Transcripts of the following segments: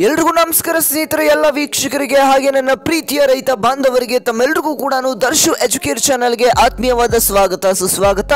ಎಲ್ರಿಗೂ ನಮಸ್ಕಾರ ಸ್ನೇಹಿತರೆ, ಎಲ್ಲ ವೀಕ್ಷಕರಿಗೆ ಹಾಗೆ ನನ್ನ ಪ್ರೀತಿಯ ರೈತ ಬಾಂಧವರಿಗೆ ತಮ್ಮೆಲ್ಲರಿಗೂ ಕೂಡ ದರ್ಶು ಎಜುಕೇರ್ ಚಾನಲ್ಗೆ ಆತ್ಮೀಯವಾದ ಸ್ವಾಗತ ಸುಸ್ವಾಗತ.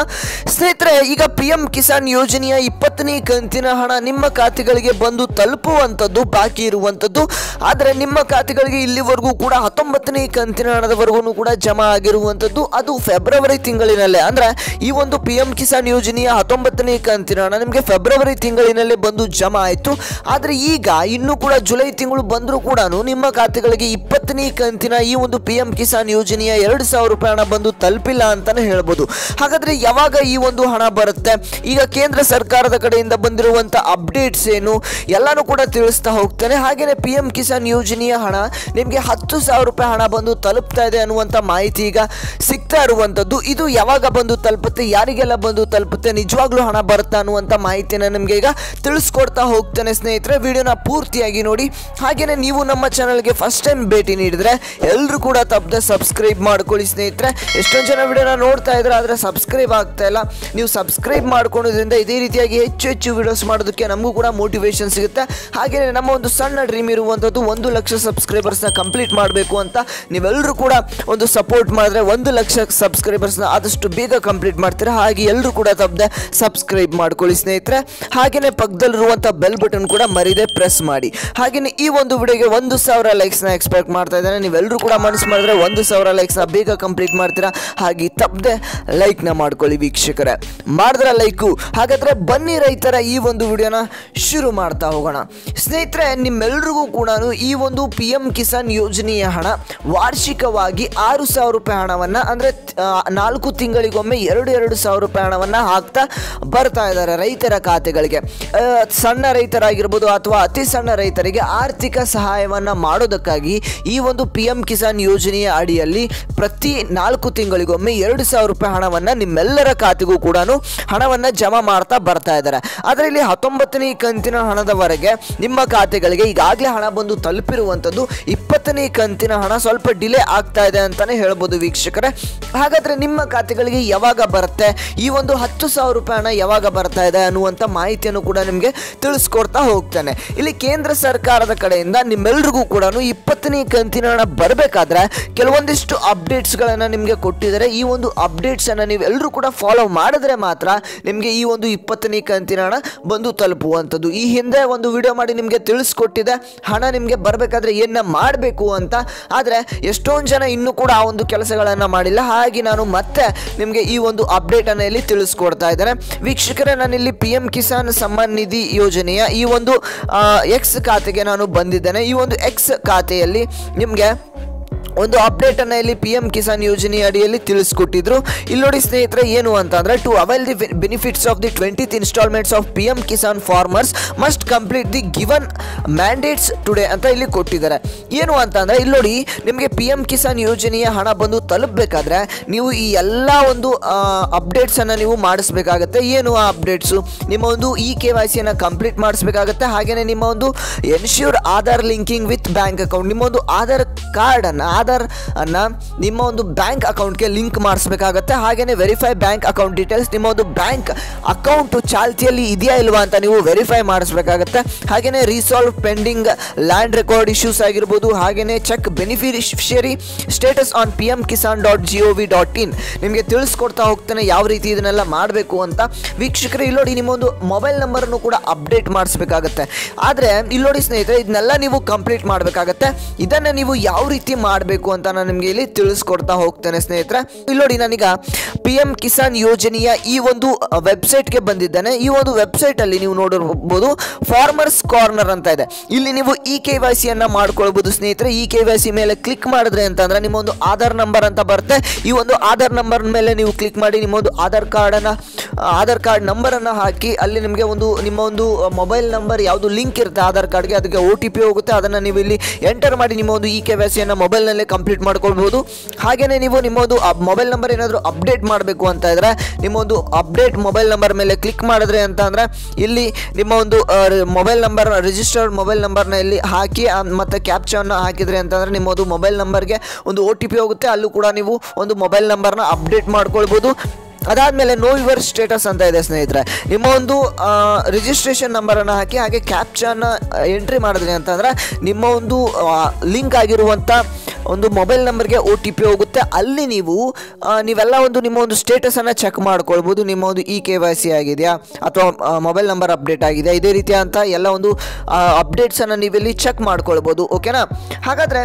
ಸ್ನೇಹಿತರೆ, ಈಗ PM ಕಿಸಾನ್ ಯೋಜನೆಯ 20ನೇ ಕಂತಿನ ಹಣ ನಿಮ್ಮ ಖಾತೆಗಳಿಗೆ ಬಂದು ತಲುಪುವಂಥದ್ದು ಬಾಕಿ ಇರುವಂಥದ್ದು. ಆದರೆ ನಿಮ್ಮ ಖಾತೆಗಳಿಗೆ ಇಲ್ಲಿವರೆಗೂ ಕೂಡ 19ನೇ ಕಂತಿನ ಹಣದವರೆಗೂ ಕೂಡ ಜಮಾ ಆಗಿರುವಂಥದ್ದು. ಅದು ಫೆಬ್ರವರಿ ತಿಂಗಳಿನಲ್ಲೇ, ಅಂದರೆ ಈ ಒಂದು PM ಕಿಸಾನ್ ಯೋಜನೆಯ 19ನೇ ಕಂತಿನ ಹಣ ನಿಮಗೆ ಫೆಬ್ರವರಿ ತಿಂಗಳಿನಲ್ಲೇ ಬಂದು ಜಮಾ ಆಯಿತು. ಆದರೆ ಈಗ ಇನ್ನೂ ಕೂಡ ಜುಲೈ ತಿಂಗಳು ಬಂದರೂ ಕೂಡ ನಿಮ್ಮ ಖಾತೆಗಳಿಗೆ 20ನೇ ಕಂತಿನ ಈ ಒಂದು PM ಕಿಸಾನ್ ಯೋಜನೆಯ 2,000 ರೂಪಾಯಿ ಹಣ ಬಂದು ತಲುಪಿಲ್ಲ ಅಂತಾನೆ ಹೇಳ್ಬೋದು. ಹಾಗಾದ್ರೆ ಯಾವಾಗ ಈ ಒಂದು ಹಣ ಬರುತ್ತೆ, ಈಗ ಕೇಂದ್ರ ಸರ್ಕಾರದ ಕಡೆಯಿಂದ ಬಂದಿರುವಂಥ ಅಪ್ಡೇಟ್ಸ್ ಏನು ಎಲ್ಲಾನು ಕೂಡ ತಿಳಿಸ್ತಾ ಹೋಗ್ತೇನೆ. ಹಾಗೆಯೇ PM ಕಿಸಾನ್ ಯೋಜನೆಯ ಹಣ ನಿಮಗೆ 10,000 ರೂಪಾಯಿ ಹಣ ಬಂದು ತಲುಪ್ತಾ ಇದೆ ಅನ್ನುವಂಥ ಮಾಹಿತಿ ಈಗ ಸಿಗ್ತಾ ಇರುವಂಥದ್ದು. ಇದು ಯಾವಾಗ ಬಂದು ತಲುಪುತ್ತೆ, ಯಾರಿಗೆಲ್ಲ ಬಂದು ತಲುಪುತ್ತೆ, ನಿಜವಾಗ್ಲೂ ಹಣ ಬರುತ್ತಾ ಅನ್ನುವಂಥ ಮಾಹಿತಿನ ನಿಮಗೆ ಈಗ ತಿಳಿಸ್ಕೊಡ್ತಾ ಹೋಗ್ತೇನೆ. ಸ್ನೇಹಿತರೆ, ವಿಡಿಯೋನ ಪೂರ್ತಿಯಾಗಿ ನೋಡಿ. ಹಾಗೇನೆ ನೀವು ನಮ್ಮ ಚಾನಲ್ಗೆ ಫಸ್ಟ್ ಟೈಮ್ ಭೇಟಿ ನೀಡಿದ್ರೆ ಎಲ್ಲರೂ ಕೂಡ ತಪ್ಪದೆ ಸಬ್ಸ್ಕ್ರೈಬ್ ಮಾಡ್ಕೊಳ್ಳಿ. ಸ್ನೇಹಿತರೆ, ಎಷ್ಟೊಂದು ಜನ ವಿಡಿಯೋನ ನೋಡ್ತಾ ಇದ್ರೆ ಆದರೆ ಸಬ್ಸ್ಕ್ರೈಬ್ ಆಗ್ತಾ ಇಲ್ಲ. ನೀವು ಸಬ್ಸ್ಕ್ರೈಬ್ ಮಾಡ್ಕೊಳ್ಳೋದ್ರಿಂದ ಇದೇ ರೀತಿಯಾಗಿ ಹೆಚ್ಚು ವಿಡಿಯೋಸ್ ಮಾಡೋದಕ್ಕೆ ನಮಗೂ ಕೂಡ ಮೋಟಿವೇಶನ್ ಸಿಗುತ್ತೆ. ಹಾಗೆಯೇ ನಮ್ಮ ಒಂದು ಸಣ್ಣ ಡ್ರೀಮ್ ಇರುವಂಥದ್ದು 1 ಲಕ್ಷ ಸಬ್ಸ್ಕ್ರೈಬರ್ಸ್ನ ಕಂಪ್ಲೀಟ್ ಮಾಡಬೇಕು ಅಂತ. ನೀವೆಲ್ಲರೂ ಕೂಡ ಒಂದು ಸಪೋರ್ಟ್ ಮಾಡಿದ್ರೆ 1 ಲಕ್ಷ ಸಬ್ಸ್ಕ್ರೈಬರ್ಸ್ನ ಆದಷ್ಟು ಬೇಗ ಕಂಪ್ಲೀಟ್ ಮಾಡ್ತೀರಾ. ಹಾಗೆ ಎಲ್ಲರೂ ಕೂಡ ತಪ್ಪದೆ ಸಬ್ಸ್ಕ್ರೈಬ್ ಮಾಡ್ಕೊಳ್ಳಿ ಸ್ನೇಹಿತರೆ. ಹಾಗೆಯೇ ಪಕ್ಕದಲ್ಲಿರುವಂಥ ಬೆಲ್ ಬಟನ್ ಕೂಡ ಮರಿದೆ ಪ್ರೆಸ್ ಮಾಡಿ. ಹಾಗೆಯೇ ಈ ಒಂದು ವಿಡಿಯೋಗೆ 1,000 ಲೈಕ್ಸ್ನ ಎಕ್ಸ್ಪೆಕ್ಟ್ ಮಾಡ್ತಾ ಇದ್ದೇನೆ. ನೀವೆಲ್ಲರೂ ಕೂಡ ಮನಸ್ಸು ಮಾಡಿದ್ರೆ 1,000 ಲೈಕ್ಸ್ನ ಬೇಗ ಕಂಪ್ಲೀಟ್ ಮಾಡ್ತೀರಾ. ಹಾಗೆ ತಪ್ಪದೆ ಲೈಕ್ನ ಮಾಡ್ಕೊಳ್ಳಿ ವೀಕ್ಷಕರೇ, ಮಾಡಿದ್ರೆ ಲೈಕು. ಹಾಗಾದರೆ ಬನ್ನಿ ರೈತರ ಈ ಒಂದು ವಿಡಿಯೋನ ಶುರು ಮಾಡ್ತಾ ಹೋಗೋಣ. ಸ್ನೇಹಿತರೆ, ನಿಮ್ಮೆಲ್ಲರಿಗೂ ಕೂಡ ಈ ಒಂದು PM ಕಿಸಾನ್ ಯೋಜನೆಯ ಹಣ ವಾರ್ಷಿಕವಾಗಿ 6,000 ರೂಪಾಯಿ ಹಣವನ್ನು, ಅಂದರೆ 4 ತಿಂಗಳಿಗೊಮ್ಮೆ 2,000 ರೂಪಾಯಿ ಹಣವನ್ನು ಹಾಕ್ತಾ ಬರ್ತಾ ಇದ್ದಾರೆ ರೈತರ ಖಾತೆಗಳಿಗೆ. ಸಣ್ಣ ರೈತರಾಗಿರ್ಬೋದು ಅಥವಾ ಅತಿ ಸಣ್ಣ ರೈತರಿಗೆ ಆರ್ಥಿಕ ಸಹಾಯವನ್ನು ಮಾಡೋದಕ್ಕಾಗಿ ಈ ಒಂದು PM ಕಿಸಾನ್ ಯೋಜನೆಯ ಅಡಿಯಲ್ಲಿ ಪ್ರತಿ 4 ತಿಂಗಳಿಗೊಮ್ಮೆ 2,000 ರೂಪಾಯಿ ಹಣವನ್ನು ನಿಮ್ಮೆಲ್ಲರ ಖಾತೆಗೂ ಕೂಡ ಹಣವನ್ನು ಜಮಾ ಮಾಡ್ತಾ ಬರ್ತಾ ಇದ್ದಾರೆ. ಅದರಲ್ಲಿ 19ನೇ ಕಂತಿನ ಹಣದವರೆಗೆ ನಿಮ್ಮ ಖಾತೆಗಳಿಗೆ ಈಗಾಗಲೇ ಹಣ ಬಂದು ತಲುಪಿರುವಂಥದ್ದು. 20ನೇ ಕಂತಿನ ಹಣ ಸ್ವಲ್ಪ ಡಿಲೇ ಆಗ್ತಾ ಇದೆ ಅಂತಾನೆ ಹೇಳ್ಬೋದು ವೀಕ್ಷಕರೇ. ಹಾಗಾದರೆ ನಿಮ್ಮ ಖಾತೆಗಳಿಗೆ ಯಾವಾಗ ಬರುತ್ತೆ, ಈ ಒಂದು 10,000 ರೂಪಾಯಿ ಹಣ ಯಾವಾಗ ಬರ್ತಾ ಇದೆ ಅನ್ನುವಂಥ ಮಾಹಿತಿಯನ್ನು ಕೂಡ ನಿಮಗೆ ತಿಳಿಸ್ಕೊಡ್ತಾ ಹೋಗ್ತಾನೆ. ಇಲ್ಲಿ ಕೇಂದ್ರ ಸರ್ಕಾರದ ಕಡೆಯಿಂದ ನಿಮ್ಮೆಲ್ರಿಗೂ ಕೂಡ 20ನೇ ಕಂತಿನ ಹಣ ಬರಬೇಕಾದ್ರೆ ಕೆಲವೊಂದಿಷ್ಟು ಅಪ್ಡೇಟ್ಸ್ಗಳನ್ನು ನಿಮಗೆ ಕೊಟ್ಟಿದ್ದಾರೆ. ಈ ಒಂದು ಅಪ್ಡೇಟ್ಸನ್ನು ನೀವು ಎಲ್ಲರೂ ಕೂಡ ಫಾಲೋ ಮಾಡಿದ್ರೆ ಮಾತ್ರ ನಿಮಗೆ ಈ ಒಂದು 20ನೇ ಕಂತಿನ ಹಣ ಬಂದು ತಲುಪುವಂಥದ್ದು. ಈ ಹಿಂದೆ ಒಂದು ವಿಡಿಯೋ ಮಾಡಿ ನಿಮಗೆ ತಿಳಿಸ್ಕೊಟ್ಟಿದೆ ಹಣ ನಿಮಗೆ ಬರಬೇಕಾದ್ರೆ ಏನ ಮಾಡಬೇಕು ಅಂತ. ಆದರೆ ಎಷ್ಟೊಂದು ಜನ ಇನ್ನೂ ಕೂಡ ಆ ಒಂದು ಕೆಲಸಗಳನ್ನು ಮಾಡಿಲ್ಲ. ಹಾಗೆ ನಾನು ಮತ್ತೆ ನಿಮಗೆ ಈ ಒಂದು ಅಪ್ಡೇಟನ್ನು ಇಲ್ಲಿ ತಿಳಿಸ್ಕೊಡ್ತಾ ಇದ್ದೇನೆ ವೀಕ್ಷಕರೇ. ನಾನಿಲ್ಲಿ PM ಕಿಸಾನ್ ಸಮ್ಮಾನ್ ನಿಧಿ ಯೋಜನೆಯ ಈ ಒಂದು X ಖಾತೆಗೆ ನಾನು ಬಂದಿದ್ದೇನೆ. ಈ ಒಂದು X ಖಾತೆಯಲ್ಲಿ ನಿಮಗೆ ಒಂದು ಅಪ್ಡೇಟನ್ನು ಇಲ್ಲಿ PM ಕಿಸಾನ್ ಯೋಜನೆ ಅಡಿಯಲ್ಲಿ ತಿಳಿಸ್ಕೊಟ್ಟಿದ್ರು. ಇಲ್ಲಿ ನೋಡಿ ಸ್ನೇಹಿತರೆ, ಏನು ಅಂತಂದರೆ, to avail the benefits of the 20th instalments of PM Kisan farmers must complete the given mandates today ಅಂತ ಇಲ್ಲಿ ಕೊಟ್ಟಿದ್ದಾರೆ. ಏನು ಅಂತಂದರೆ, ಇಲ್ಲಿ ನೋಡಿ ನಿಮಗೆ PM ಕಿಸಾನ್ ಯೋಜನೆಯ ಹಣ ಬಂದು ತಲುಪಬೇಕಾದ್ರೆ ನೀವು ಈ ಎಲ್ಲ ಒಂದು ಅಪ್ಡೇಟ್ಸನ್ನು ನೀವು ಮಾಡಿಸ್ಬೇಕಾಗತ್ತೆ. ಏನು ಆ ಅಪ್ಡೇಟ್ಸು, ನಿಮ್ಮ ಒಂದು KYCಯನ್ನು ಕಂಪ್ಲೀಟ್ ಮಾಡಿಸ್ಬೇಕಾಗತ್ತೆ. ಹಾಗೆಯೇ ನಿಮ್ಮ ಒಂದು ensure Aadhaar linking with bank account, ನಿಮ್ಮ ಒಂದು ಆಧಾರ್ ಕಾರ್ಡನ್ನು ನಿಮ್ಮ ಒಂದು ಬ್ಯಾಂಕ್ ಅಕೌಂಟ್ಗೆ ಲಿಂಕ್ ಮಾಡಿಸ್ಬೇಕಾಗತ್ತೆ. ಹಾಗೆಯೇ ವೆರಿಫೈ ಬ್ಯಾಂಕ್ ಅಕೌಂಟ್ ಡೀಟೇಲ್ಸ್, ನಿಮ್ಮ ಒಂದು ಬ್ಯಾಂಕ್ ಅಕೌಂಟ್ ಚಾಲ್ತಿಯಲ್ಲಿ ಇದೆಯಾ ಇಲ್ವಾ ಅಂತ ನೀವು ವೆರಿಫೈ ಮಾಡಿಸ್ಬೇಕಾಗತ್ತೆ. ಹಾಗೆಯೇ resolve pending land record issues ಆಗಿರ್ಬೋದು. ಹಾಗೆಯೇ check beneficiary status on pmkisan.gov.in ನಿಮಗೆ ತಿಳಿಸ್ಕೊಡ್ತಾ ಹೋಗ್ತಾನೆ ಯಾವ ರೀತಿ ಇದನ್ನೆಲ್ಲ ಮಾಡಬೇಕು ಅಂತ. ವೀಕ್ಷಕರು, ಇಲ್ಲಿ ನೋಡಿ ನಿಮ್ಮ ಒಂದು ಮೊಬೈಲ್ ನಂಬರನ್ನು ಕೂಡ ಅಪ್ಡೇಟ್ ಮಾಡಿಸ್ಬೇಕಾಗತ್ತೆ. ಆದರೆ ಇಲ್ಲಿ ನೋಡಿ ಸ್ನೇಹಿತರೆ, ಇದನ್ನೆಲ್ಲ ನೀವು ಕಂಪ್ಲೀಟ್ ಮಾಡಬೇಕಾಗತ್ತೆ. ಇದನ್ನು ನೀವು ಯಾವ ರೀತಿ ಮಾಡಬೇಕು ಅಂತ ನಾನು ನಿಮಗೆ ಇಲ್ಲಿ ತಿಳಿಸ್ಕೊಡ್ತಾ ಹೋಗ್ತೇನೆ ಸ್ನೇಹಿತರೆ. ಇಲ್ಲಿ ನೋಡಿ, ನಾನೀಗ PM ಕಿಸಾನ್ ಯೋಜನೆಯ ಈ ಒಂದು ವೆಬ್ಸೈಟ್ಗೆ ಬಂದಿದ್ದೇನೆ. ಈ ಒಂದು ವೆಬ್ಸೈಟ್ ಅಲ್ಲಿ ನೀವು ನೋಡಿರಬಹುದು ಫಾರ್ಮರ್ಸ್ ಕಾರ್ನರ್ ಅಂತ ಇದೆ. ಇಲ್ಲಿ ನೀವು KYCಯನ್ನು ಮಾಡ್ಕೊಳ್ಬಹುದು ಸ್ನೇಹಿತರೆ. KYC ಮೇಲೆ ಕ್ಲಿಕ್ ಮಾಡಿದ್ರೆ ಅಂತಂದ್ರೆ ನಿಮ್ಮ ಒಂದು ಆಧಾರ್ ನಂಬರ್ ಅಂತ ಬರುತ್ತೆ. ಈ ಒಂದು ಆಧಾರ್ ನಂಬರ್ ಮೇಲೆ ನೀವು ಕ್ಲಿಕ್ ಮಾಡಿ ನಿಮ್ಮ ಒಂದು ಆಧಾರ್ ಕಾರ್ಡ್ ನಂಬರನ್ನು ಹಾಕಿ ಅಲ್ಲಿ ನಿಮಗೆ ನಿಮ್ಮ ಒಂದು ಮೊಬೈಲ್ ನಂಬರ್ ಯಾವುದು ಲಿಂಕ್ ಇರುತ್ತೆ ಆಧಾರ್ ಕಾರ್ಡ್ಗೆ, ಅದಕ್ಕೆ OTP ಹೋಗುತ್ತೆ. ಅದನ್ನು ನೀವು ಇಲ್ಲಿ ಎಂಟರ್ ಮಾಡಿ ನಿಮ್ಮ ಒಂದು KYCಯನ್ನು ಮೊಬೈಲ್ನಲ್ಲೇ ಕಂಪ್ಲೀಟ್ ಮಾಡ್ಕೊಳ್ಬಹುದು. ಹಾಗೆಯೇ ನೀವು ನಿಮ್ಮ ಒಂದು ಮೊಬೈಲ್ ನಂಬರ್ ಏನಾದರೂ ಅಪ್ಡೇಟ್ ಮಾಡಬೇಕು ಅಂತ ಇದ್ರೆ ನಿಮ್ಮ ಒಂದು ಅಪ್ಡೇಟ್ ಮೊಬೈಲ್ ನಂಬರ್ ಮೇಲೆ ಕ್ಲಿಕ್ ಮಾಡಿದ್ರೆ ಅಂತ ಅಂದರೆ ಇಲ್ಲಿ ನಿಮ್ಮ ಒಂದು ಮೊಬೈಲ್ ನಂಬರ್, ರಿಜಿಸ್ಟರ್ಡ್ ಮೊಬೈಲ್ ನಂಬರ್ನ ಇಲ್ಲಿ ಹಾಕಿ ಮತ್ತು ಕ್ಯಾಪ್ಚಾವನ್ನು ಹಾಕಿದ್ರೆ ಅಂತಂದರೆ ನಿಮ್ಮ ಒಂದು ಮೊಬೈಲ್ ನಂಬರ್ಗೆ ಒಂದು OTP ಹೋಗುತ್ತೆ. ಅಲ್ಲೂ ಕೂಡ ನೀವು ಒಂದು ಮೊಬೈಲ್ ನಂಬರ್ನ ಅಪ್ಡೇಟ್ ಮಾಡ್ಕೊಳ್ಬೋದು. ಅದಾದಮೇಲೆ ನೋ ಯುವರ್ ಸ್ಟೇಟಸ್ ಅಂತ ಇದೆ ಸ್ನೇಹಿತರೆ. ನಿಮ್ಮ ಒಂದು ರಿಜಿಸ್ಟ್ರೇಷನ್ ನಂಬರನ್ನು ಹಾಕಿ ಹಾಗೆ ಕ್ಯಾಪ್ಚಾನ ಎಂಟ್ರಿ ಮಾಡಿದ್ರಿ ಅಂತಂದರೆ ನಿಮ್ಮ ಒಂದು ಲಿಂಕ್ ಆಗಿರುವಂಥ ಒಂದು ಮೊಬೈಲ್ ನಂಬರ್ಗೆ OTP ಹೋಗುತ್ತೆ. ಅಲ್ಲಿ ನೀವೆಲ್ಲ ಒಂದು ನಿಮ್ಮ ಒಂದು ಸ್ಟೇಟಸನ್ನು ಚೆಕ್ ಮಾಡ್ಕೊಳ್ಬೋದು. ನಿಮ್ಮ ಒಂದು KYC ಆಗಿದೆಯಾ ಅಥವಾ ಮೊಬೈಲ್ ನಂಬರ್ ಅಪ್ಡೇಟ್ ಆಗಿದೆಯಾ, ಇದೇ ರೀತಿಯ ಅಂತ ಎಲ್ಲ ಒಂದು ಅಪ್ಡೇಟ್ಸನ್ನು ನೀವಿಲ್ಲಿ ಚೆಕ್ ಮಾಡ್ಕೊಳ್ಬೋದು. ಓಕೆನಾ? ಹಾಗಾದರೆ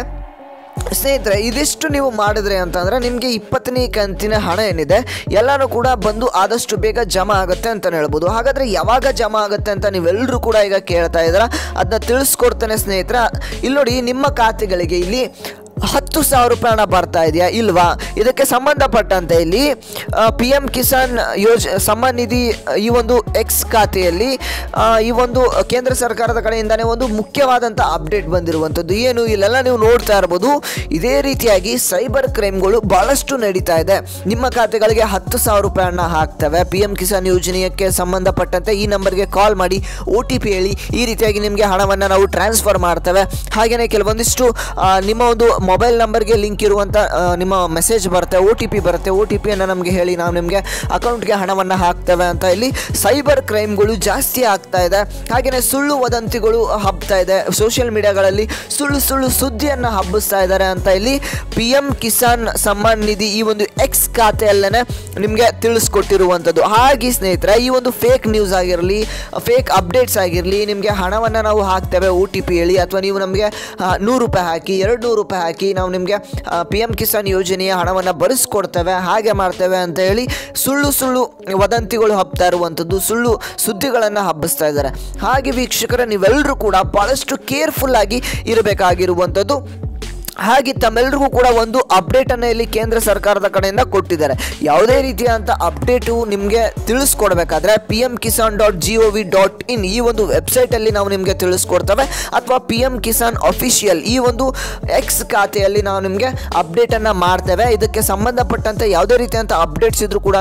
ಸ್ನೇಹಿತರೆ, ಇದಿಷ್ಟು ನೀವು ಮಾಡಿದ್ರೆ ಅಂತಂದರೆ ನಿಮಗೆ 20ನೇ ಕಂತಿನ ಹಣ ಏನಿದೆ ಎಲ್ಲನೂ ಕೂಡ ಬಂದು ಆದಷ್ಟು ಬೇಗ ಜಮಾ ಆಗುತ್ತೆ ಅಂತಲೇ ಹೇಳ್ಬೋದು. ಹಾಗಾದರೆ ಯಾವಾಗ ಜಮಾ ಆಗುತ್ತೆ ಅಂತ ನೀವೆಲ್ಲರೂ ಕೂಡ ಈಗ ಕೇಳ್ತಾ ಇದ್ದೀರಾ, ಅದನ್ನ ತಿಳಿಸ್ಕೊಡ್ತೇನೆ ಸ್ನೇಹಿತರೆ. ಇಲ್ಲಿ ನೋಡಿ, ನಿಮ್ಮ ಖಾತೆಗಳಿಗೆ ಇಲ್ಲಿ 10,000 ರೂಪಾಯಿ ಹಣ ಬರ್ತಾ ಇದೆಯಾ ಇಲ್ವಾ, ಇದಕ್ಕೆ ಸಂಬಂಧಪಟ್ಟಂತೆ ಇಲ್ಲಿ PM ಕಿಸಾನ್ ಸಮ್ಮಾನ್ ನಿಧಿ ಈ ಒಂದು X ಖಾತೆಯಲ್ಲಿ ಈ ಒಂದು ಕೇಂದ್ರ ಸರ್ಕಾರದ ಕಡೆಯಿಂದಾನೇ ಒಂದು ಮುಖ್ಯವಾದಂಥ ಅಪ್ಡೇಟ್ ಬಂದಿರುವಂಥದ್ದು. ಏನು ಇಲ್ಲೆಲ್ಲ ನೀವು ನೋಡ್ತಾ ಇರ್ಬೋದು, ಇದೇ ರೀತಿಯಾಗಿ ಸೈಬರ್ ಕ್ರೈಮ್ಗಳು ಭಾಳಷ್ಟು ನಡೀತಾ ಇದೆ. ನಿಮ್ಮ ಖಾತೆಗಳಿಗೆ 10,000 ರೂಪಾಯಿ ಹಣ ಹಾಕ್ತವೆ. PM ಕಿಸಾನ್ ಯೋಜನೆಗೆ ಸಂಬಂಧಪಟ್ಟಂತೆ ಈ ನಂಬರ್ಗೆ ಕಾಲ್ ಮಾಡಿ OTP ಹೇಳಿ, ಈ ರೀತಿಯಾಗಿ ನಿಮಗೆ ಹಣವನ್ನು ನಾವು ಟ್ರಾನ್ಸ್ಫರ್ ಮಾಡ್ತೇವೆ. ಹಾಗೆಯೇ ಕೆಲವೊಂದಿಷ್ಟು ನಿಮ್ಮ ಒಂದು ಮೊಬೈಲ್ ನಂಬರ್ಗೆ ಲಿಂಕ್ ಇರುವಂಥ ನಿಮ್ಮ ಮೆಸೇಜ್ ಬರುತ್ತೆ, OTP ಬರುತ್ತೆ. OTPಯನ್ನು ನಮಗೆ ಹೇಳಿ ನಾವು ನಿಮಗೆ ಅಕೌಂಟ್ಗೆ ಹಣವನ್ನು ಹಾಕ್ತೇವೆ ಅಂತ ಇಲ್ಲಿ ಸೈಬರ್ ಕ್ರೈಮ್ಗಳು ಜಾಸ್ತಿ ಆಗ್ತಾ ಇದೆ. ಹಾಗೆಯೇ ಸುಳ್ಳು ವದಂತಿಗಳು ಹಬ್ತಾ ಇದೆ. ಸೋಷಿಯಲ್ ಮೀಡಿಯಾಗಳಲ್ಲಿ ಸುಳ್ಳು ಸುದ್ದಿಯನ್ನು ಹಬ್ಬಿಸ್ತಾ ಇದ್ದಾರೆ ಅಂತ ಇಲ್ಲಿ PM ಕಿಸಾನ್ ಸಮ್ಮಾನ್ ನಿಧಿ ಈ ಒಂದು X ಖಾತೆಯಲ್ಲೇ ನಿಮಗೆ ತಿಳಿಸ್ಕೊಟ್ಟಿರುವಂಥದ್ದು. ಹಾಗೆ ಸ್ನೇಹಿತರೆ, ಈ ಒಂದು ಫೇಕ್ ನ್ಯೂಸ್ ಆಗಿರಲಿ, ಫೇಕ್ ಅಪ್ಡೇಟ್ಸ್ ಆಗಿರಲಿ, ನಿಮಗೆ ಹಣವನ್ನು ನಾವು ಹಾಕ್ತೇವೆ OTP ಹೇಳಿ, ಅಥವಾ ನೀವು ನಮಗೆ 100 ರೂಪಾಯಿ ಹಾಕಿ, 200 ರೂಪಾಯಿ ಹಾಕಿ ನಾವು ನಿಮಗೆ PM ಕಿಸಾನ್ ಯೋಜನೆಯ ಹಣವನ್ನು ಬರೆಸ್ಕೊಡ್ತೇವೆ, ಹಾಗೆ ಮಾಡ್ತೇವೆ ಅಂತ ಹೇಳಿ ಸುಳ್ಳು ವದಂತಿಗಳು ಹಬ್ತಾ ಇರುವಂಥದ್ದು, ಸುಳ್ಳು ಸುದ್ದಿಗಳನ್ನು ಹಬ್ಬಿಸ್ತಾ ಇದ್ದಾರೆ. ಹಾಗೆ ವೀಕ್ಷಕರೇ, ನೀವೆಲ್ಲರೂ ಕೂಡ ಭಾಳಷ್ಟು ಕೇರ್ಫುಲ್ ಆಗಿ ಇರಬೇಕಾಗಿರುವಂಥದ್ದು. ಹಾಗೆ ತಮ್ಮೆಲ್ಲರಿಗೂ ಕೂಡ ಒಂದು ಅಪ್ಡೇಟನ್ನು ಇಲ್ಲಿ ಕೇಂದ್ರ ಸರ್ಕಾರದ ಕಡೆಯಿಂದ ಕೊಟ್ಟಿದ್ದಾರೆ. ಯಾವುದೇ ರೀತಿಯಾದಂಥ ಅಪ್ಡೇಟು ನಿಮಗೆ ತಿಳಿಸ್ಕೊಡ್ಬೇಕಾದ್ರೆ pmkisan.gov.in ಈ ಒಂದು ವೆಬ್ಸೈಟಲ್ಲಿ ನಾವು ನಿಮಗೆ ತಿಳಿಸ್ಕೊಡ್ತೇವೆ, ಅಥವಾ PM ಕಿಸಾನ್ ಅಫಿಷಿಯಲ್ ಈ ಒಂದು X ಖಾತೆಯಲ್ಲಿ ನಾವು ನಿಮಗೆ ಅಪ್ಡೇಟನ್ನು ಮಾಡ್ತೇವೆ. ಇದಕ್ಕೆ ಸಂಬಂಧಪಟ್ಟಂತೆ ಯಾವುದೇ ರೀತಿಯಾದಂಥ ಅಪ್ಡೇಟ್ಸ್ ಇದ್ರೂ ಕೂಡ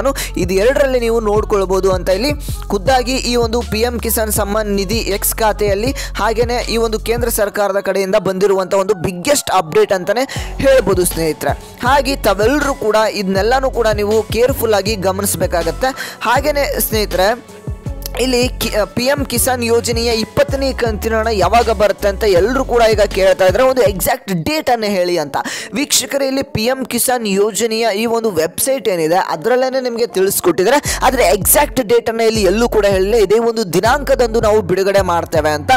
ಇದು ಎರಡರಲ್ಲಿ ನೀವು ನೋಡ್ಕೊಳ್ಬೋದು ಅಂತ ಇಲ್ಲಿ ಖುದ್ದಾಗಿ ಈ ಒಂದು PM ಕಿಸಾನ್ ಸಮ್ಮಾನ್ ನಿಧಿ X ಖಾತೆಯಲ್ಲಿ ಹಾಗೆಯೇ ಈ ಒಂದು ಕೇಂದ್ರ ಸರ್ಕಾರದ ಕಡೆಯಿಂದ ಬಂದಿರುವಂಥ ಒಂದು ಬಿಗ್ಗೆಸ್ಟ್ ಅಪ್ಡೇಟ್ ಅಂತಾನೆ ಹೇಳ್ಬೋದು ಸ್ನೇಹಿತರೆ. ಹಾಗೆ ತಾವೆಲ್ಲರೂ ಕೂಡ ಇದನ್ನೆಲ್ಲನೂ ಕೂಡ ನೀವು ಕೇರ್ಫುಲ್ ಆಗಿ ಗಮನಿಸಬೇಕಾಗತ್ತೆ. ಹಾಗೇನೆ ಸ್ನೇಹಿತರೆ, ಇಲ್ಲಿ PM ಕಿಸಾನ್ ಯೋಜನೆಯ 20ನೇ ಕಂತಿನ ಹಣ ಯಾವಾಗ ಬರುತ್ತೆ ಅಂತ ಎಲ್ಲರೂ ಕೂಡ ಈಗ ಕೇಳ್ತಾ ಇದ್ದಾರೆ. ಒಂದು ಎಕ್ಸಾಕ್ಟ್ ಡೇಟನ್ನು ಹೇಳಿ ಅಂತ. ವೀಕ್ಷಕರೇ, ಇಲ್ಲಿ PM ಕಿಸಾನ್ ಯೋಜನೆಯ ಈ ಒಂದು ವೆಬ್ಸೈಟ್ ಏನಿದೆ ಅದರಲ್ಲೇ ನಿಮಗೆ ತಿಳಿಸ್ಕೊಟ್ಟಿದ್ದಾರೆ. ಆದರೆ ಎಕ್ಸಾಕ್ಟ್ ಡೇಟನ್ನು ಇಲ್ಲಿ ಎಲ್ಲೂ ಕೂಡ ಹೇಳಿಲ್ಲ. ಇದೇ ಒಂದು ದಿನಾಂಕದಂದು ನಾವು ಬಿಡುಗಡೆ ಮಾಡ್ತೇವೆ ಅಂತ.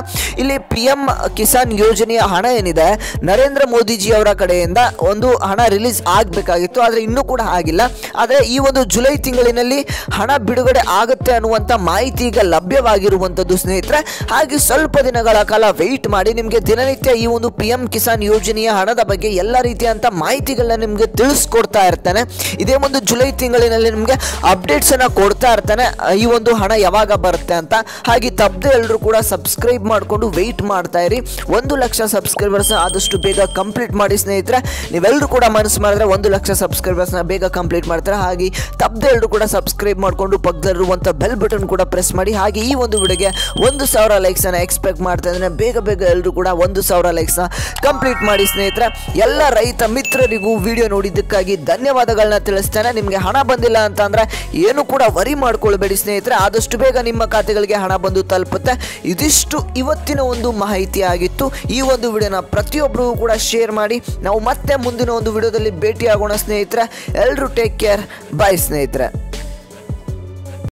ಇಲ್ಲಿ PM ಕಿಸಾನ್ ಯೋಜನೆಯ ಹಣ ಏನಿದೆ ನರೇಂದ್ರ ಮೋದಿಜಿ ಅವರ ಕಡೆಯಿಂದ ಒಂದು ಹಣ ರಿಲೀಸ್ ಆಗಬೇಕಾಗಿತ್ತು, ಆದರೆ ಇನ್ನೂ ಕೂಡ ಆಗಿಲ್ಲ. ಆದರೆ ಈ ಒಂದು ಜುಲೈ ತಿಂಗಳಿನಲ್ಲಿ ಹಣ ಬಿಡುಗಡೆ ಆಗುತ್ತೆ ಅನ್ನುವಂಥ ಮಾಹಿತಿ ಈಗ ಲಭ್ಯವಾಗಿರುವಂಥದ್ದು ಸ್ನೇಹಿತರೆ. ಹಾಗೆ ಸ್ವಲ್ಪ ದಿನಗಳ ಕಾಲ ವೆಯ್ಟ್ ಮಾಡಿ, ನಿಮಗೆ ದಿನನಿತ್ಯ ಈ ಒಂದು PM ಕಿಸಾನ್ ಯೋಜನೆಯ ಹಣದ ಬಗ್ಗೆ ಎಲ್ಲ ರೀತಿಯಂಥ ಮಾಹಿತಿಗಳನ್ನ ನಿಮಗೆ ತಿಳಿಸ್ಕೊಡ್ತಾ ಇರ್ತಾನೆ. ಇದೇ ಒಂದು ಜುಲೈ ತಿಂಗಳಿನಲ್ಲಿ ನಿಮಗೆ ಅಪ್ಡೇಟ್ಸ್ ಅನ್ನ ಕೊಡ್ತಾ ಇರ್ತಾನೆ, ಈ ಒಂದು ಹಣ ಯಾವಾಗ ಬರುತ್ತೆ ಅಂತ. ಹಾಗೆ ತಪ್ಪದೆ ಎಲ್ಲರೂ ಕೂಡ ಸಬ್ಸ್ಕ್ರೈಬ್ ಮಾಡಿಕೊಂಡು ವೆಯ್ಟ್ ಮಾಡ್ತಾ ಇರಿ. 1 ಲಕ್ಷ ಸಬ್ಸ್ಕ್ರೈಬರ್ಸ್ ಆದಷ್ಟು ಬೇಗ ಕಂಪ್ಲೀಟ್ ಮಾಡಿ ಸ್ನೇಹಿತರೆ. ನೀವೆಲ್ಲರೂ ಕೂಡ ಮನಸ್ಸು ಮಾಡಿದ್ರೆ 1 ಲಕ್ಷ ಸಬ್ಸ್ಕ್ರೈಬರ್ಸ್ನ ಬೇಗ ಕಂಪ್ಲೀಟ್ ಮಾಡ್ತಾರೆ. ಹಾಗೆ ತಪ್ಪದೆ ಎಲ್ಲರೂ ಕೂಡ ಸಬ್ಸ್ಕ್ರೈಬ್ ಮಾಡಿಕೊಂಡು ಪಕ್ಕದಲ್ಲಿರುವಂಥ ಬೆಲ್ ಬಟನ್ ಕೂಡ ಪ್ರೆಸ್ ಮಾಡಿ. ಹಾಗೆ ಈ ಒಂದು ವಿಡಿಯೋಗೆ 1,000 ಲೈಕ್ಸ್ ಅನ್ನು ಎಕ್ಸ್ಪೆಕ್ಟ್ ಮಾಡ್ತಾ ಇದ್ದೇನೆ. ಬೇಗ ಎಲ್ಲರೂ ಕೂಡ 1,000 ಲೈಕ್ಸ್ ಕಂಪ್ಲೀಟ್ ಮಾಡಿ ಸ್ನೇಹಿತರೆ. ಎಲ್ಲ ರೈತ ಮಿತ್ರರಿಗೂ ವಿಡಿಯೋ ನೋಡಿದ್ದಕ್ಕಾಗಿ ಧನ್ಯವಾದಗಳನ್ನ ತಿಳಿಸ್ತೇನೆ. ನಿಮಗೆ ಹಣ ಬಂದಿಲ್ಲ ಅಂತ ಅಂದ್ರೆ ಏನು ಕೂಡ ವರಿ ಮಾಡ್ಕೊಳ್ಬೇಡಿ ಸ್ನೇಹಿತರೆ, ಆದಷ್ಟು ಬೇಗ ನಿಮ್ಮ ಖಾತೆಗಳಿಗೆ ಹಣ ಬಂದು ತಲುಪುತ್ತೆ. ಇದಿಷ್ಟು ಇವತ್ತಿನ ಒಂದು ಮಾಹಿತಿ ಆಗಿತ್ತು. ಈ ಒಂದು ವಿಡಿಯೋನ ಪ್ರತಿಯೊಬ್ಬರಿಗೂ ಕೂಡ ಶೇರ್ ಮಾಡಿ. ನಾವು ಮತ್ತೆ ಮುಂದಿನ ಒಂದು ವಿಡಿಯೋದಲ್ಲಿ ಭೇಟಿ ಆಗೋಣ ಸ್ನೇಹಿತರೆ. ಎಲ್ಲರೂ ಟೇಕ್ ಕೇರ್. ಬಾಯ್ ಸ್ನೇಹಿತರೆ.